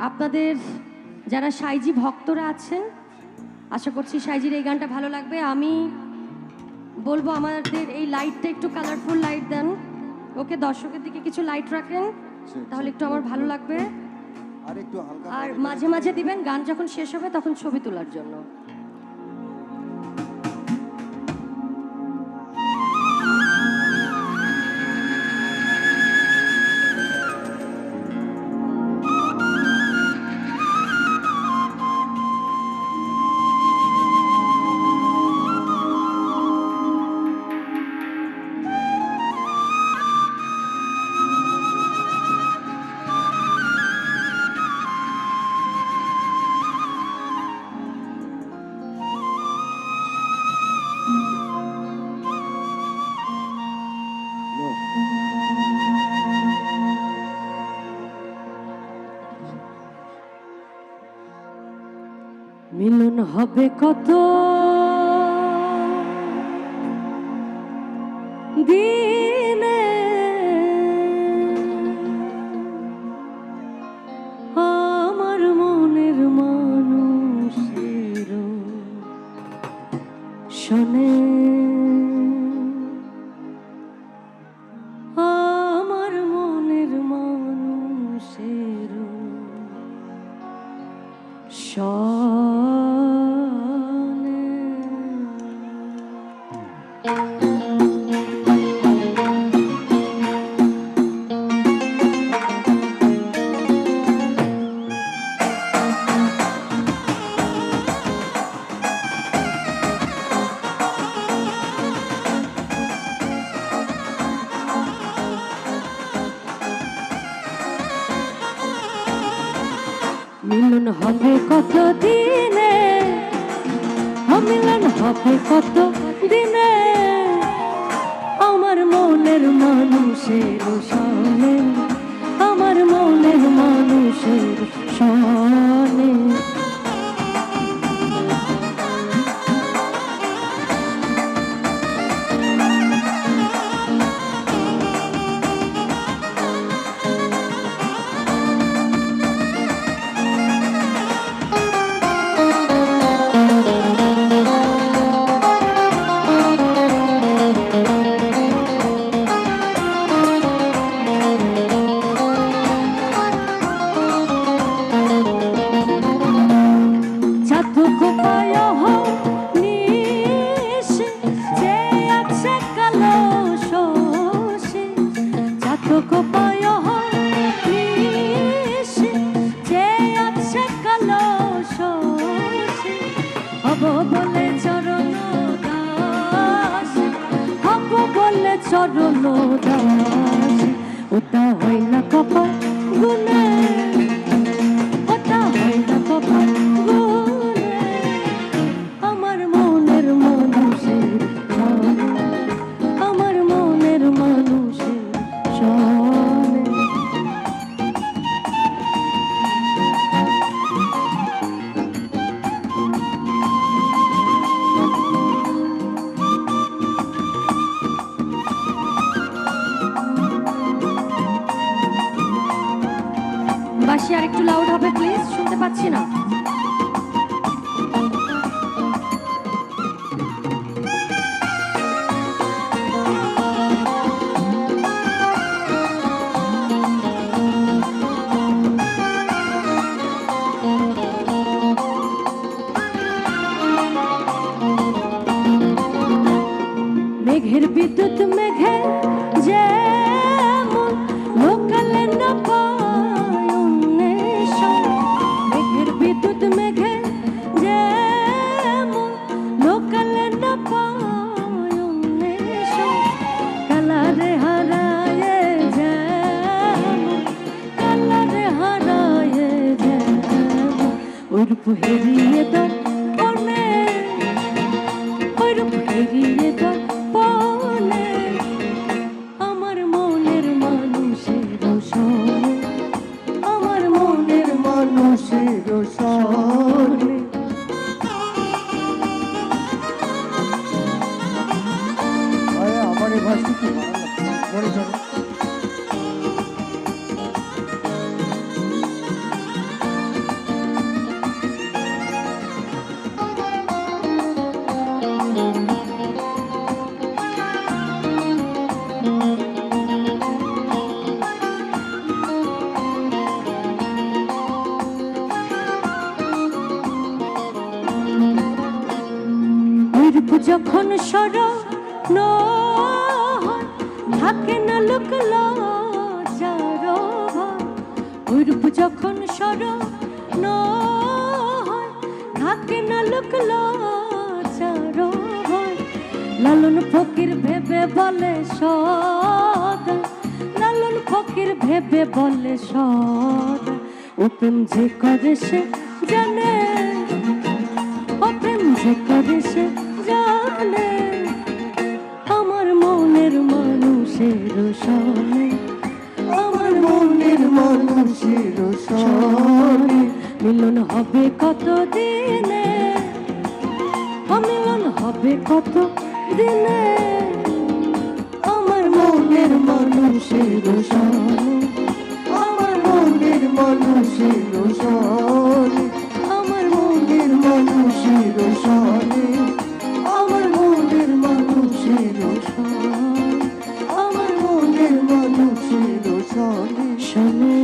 আপনাদের যারা সাইজি ভক্তরা আছেন, আশা করছি সাইজির এই গানটা ভালো লাগবে। আমি বলবো আমাদের এই লাইটটা একটু কালারফুল লাইট দেন। ওকে, দর্শকের দিকে কিছু লাইট রাখেন, তাহলে একটু আমার ভালো লাগবে। আর মাঝে মাঝে দিবেন, গান যখন শেষ হবে তখন ছবি তোলার জন্য। মিলন হবে কত দিনে, আমার মনের মানুষের শোনে, আমার মনের মানুষের মিলন হবে কত দিনে, মিলন হবে কত দিনে, আমার মনের মানুষের শোনে, আমার মনের মানুষের শোনে। চরণ দাস ওটা হয় না কপাল গুনে, ওটা হয় না কপাল গুনে, আমার মনের মানুষের শোনে, আমার মনের মানুষের শোনে। বাঁশি আর একটু লাউড হবে প্লিজ, শুনতে পাচ্ছি না। মেঘের বিদ্যুৎ মেঘে যেমন লোকালে না পায়, মেঘের বিদ্যুৎ মেঘে যেমন লোকালে না পায়, কালারে হারায় যেমন, কালারে হারায় যেমন, ওই রূপ হেরিয়ে দাও পনে, ওই রূপ হেরিয়ে দাও পনে, আমার মনের মানুষের শোনে, আমার মনের মানুষের শোনে। আমার এই ভাষা কি ভালো লাগছে। যখন স্মরণ হয়, থাকে না লোক লজ্জার ভয়। ওই রূপ যখন স্মরণ হয়, থাকে না লোক লজ্জার ভয়। লালন ফকির ভেবে বলে সদা, লালন ফকির ভেবে বলে সদা, ও প্রেম যে করে সে জানে, ও প্রেম যে করে সে জানে। আমার মনের মানুষের সনে, আমার মনের মানুষের সনে মিলন হবে কত দিনে, মিলন হবে কত দিনে। আমার মনের মানুষের সনে, আমার মনের মানুষের সনে, আমার মনের মানুষের সনে, আমার মনের মানুষের সনে, আমার মনের মানুষের সনে। শোনে